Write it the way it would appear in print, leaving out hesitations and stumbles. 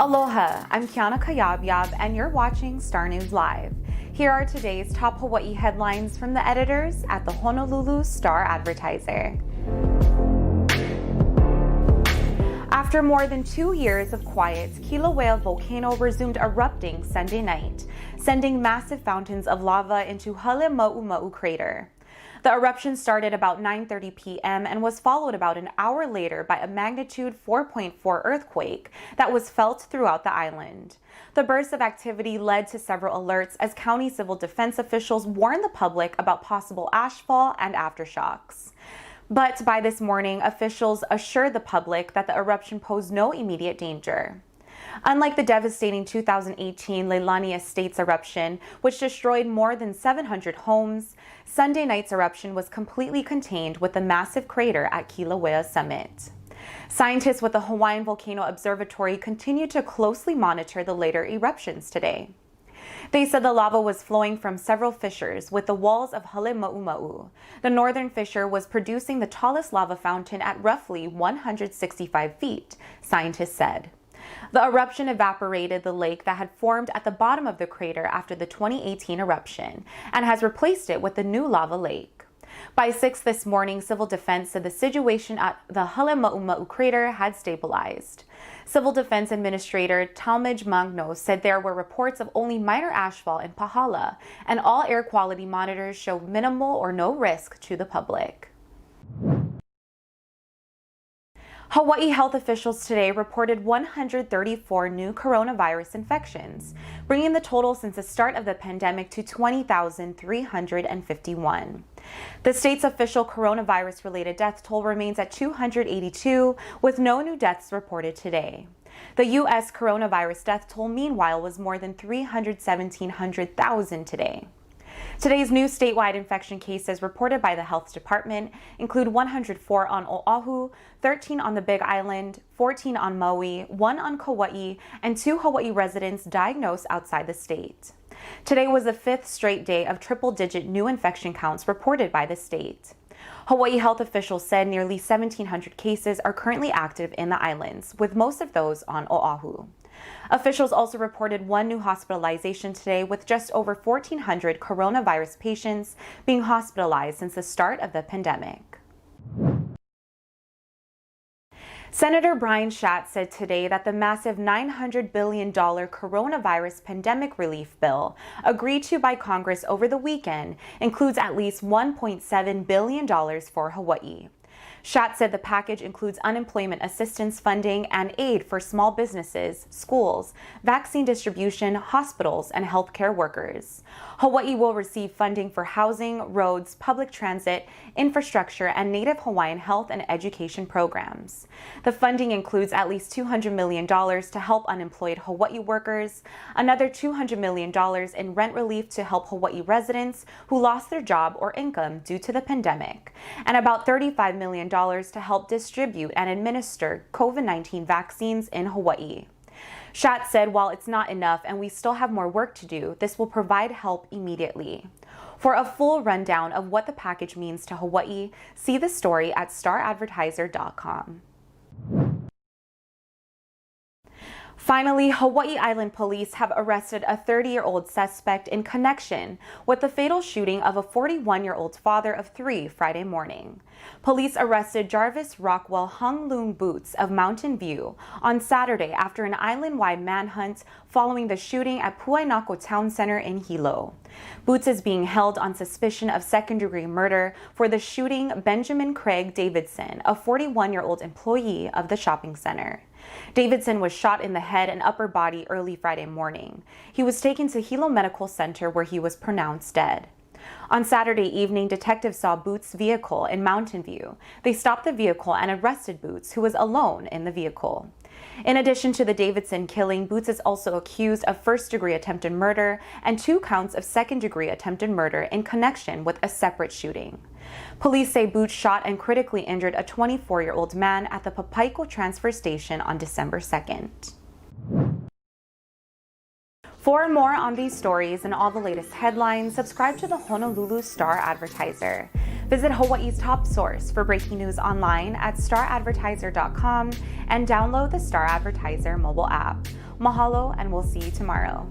Aloha, I'm Kiana Cayabyab and you're watching Star News Live. Here are today's top Hawaii headlines from the editors at the Honolulu Star-Advertiser. After more than 2 years of quiet, Kilauea volcano resumed erupting Sunday night, sending massive fountains of lava into Halemaumau Crater. The eruption started about 9:30 p.m. and was followed about an hour later by a magnitude 4.4 earthquake that was felt throughout the island. The burst of activity led to several alerts as county civil defense officials warned the public about possible ashfall and aftershocks. But by this morning, officials assured the public that the eruption posed no immediate danger. Unlike the devastating 2018 Leilani Estates eruption, which destroyed more than 700 homes, Sunday night's eruption was completely contained with the massive crater at Kilauea summit. Scientists with the Hawaiian Volcano Observatory continue to closely monitor the later eruptions today. They said the lava was flowing from several fissures with the walls of Halemaumau. The northern fissure was producing the tallest lava fountain at roughly 165 feet, scientists said. The eruption evaporated the lake that had formed at the bottom of the crater after the 2018 eruption and has replaced it with the new lava lake. By 6 this morning, civil defense said the situation at the Halemaumau crater had stabilized. Civil Defense Administrator Talmadge Magno said there were reports of only minor ashfall in Pahala, and all air quality monitors showed minimal or no risk to the public. Hawaii health officials today reported 134 new coronavirus infections, bringing the total since the start of the pandemic to 20,351. The state's official coronavirus-related death toll remains at 282, with no new deaths reported today. The U.S. coronavirus death toll, meanwhile, was more than 317,000 today. Today's new statewide infection cases reported by the health department include 104 on Oahu, 13 on the Big Island, 14 on Maui, 1 on Kauai, and 2 Hawaii residents diagnosed outside the state. Today was the 5th straight day of triple-digit new infection counts reported by the state. Hawaii health officials said nearly 1,700 cases are currently active in the islands, with most of those on Oahu. Officials also reported 1 new hospitalization today, with just over 1,400 coronavirus patients being hospitalized since the start of the pandemic. Senator Brian Schatz said today that the massive $900 billion coronavirus pandemic relief bill agreed to by Congress over the weekend includes at least $1.7 billion for Hawaii. Schatz said the package includes unemployment assistance funding and aid for small businesses, schools, vaccine distribution, hospitals, and healthcare workers. Hawaii will receive funding for housing, roads, public transit, infrastructure, and Native Hawaiian health and education programs. The funding includes at least $200 million to help unemployed Hawaii workers, another $200 million in rent relief to help Hawaii residents who lost their job or income due to the pandemic, and about $35 million to help distribute and administer COVID-19 vaccines in Hawaii. Schatz said while it's not enough and we still have more work to do, this will provide help immediately. For a full rundown of what the package means to Hawaii, see the story at staradvertiser.com. Finally, Hawaii Island police have arrested a 30-year-old suspect in connection with the fatal shooting of a 41-year-old father of 3 Friday morning. Police arrested Jarvis Rockwell Hung Loong Boots of Mountain View on Saturday after an island-wide manhunt following the shooting at Puainako Town Center in Hilo. Boots is being held on suspicion of second-degree murder for the shooting Benjamin Craig Davidson, a 41-year-old employee of the shopping center. Davidson was shot in the head and upper body early Friday morning. He was taken to Hilo Medical Center where he was pronounced dead. On Saturday evening, detectives saw Boots' vehicle in Mountain View. They stopped the vehicle and arrested Boots, who was alone in the vehicle. In addition to the Davidson killing, Boots is also accused of first-degree attempted murder and 2 counts of second-degree attempted murder in connection with a separate shooting. Police say Boots shot and critically injured a 24-year-old man at the Papaiko transfer station on December 2nd. For more on these stories and all the latest headlines, subscribe to the Honolulu Star-Advertiser. Visit Hawaii's top source for breaking news online at staradvertiser.com and download the Star-Advertiser mobile app. Mahalo, and we'll see you tomorrow.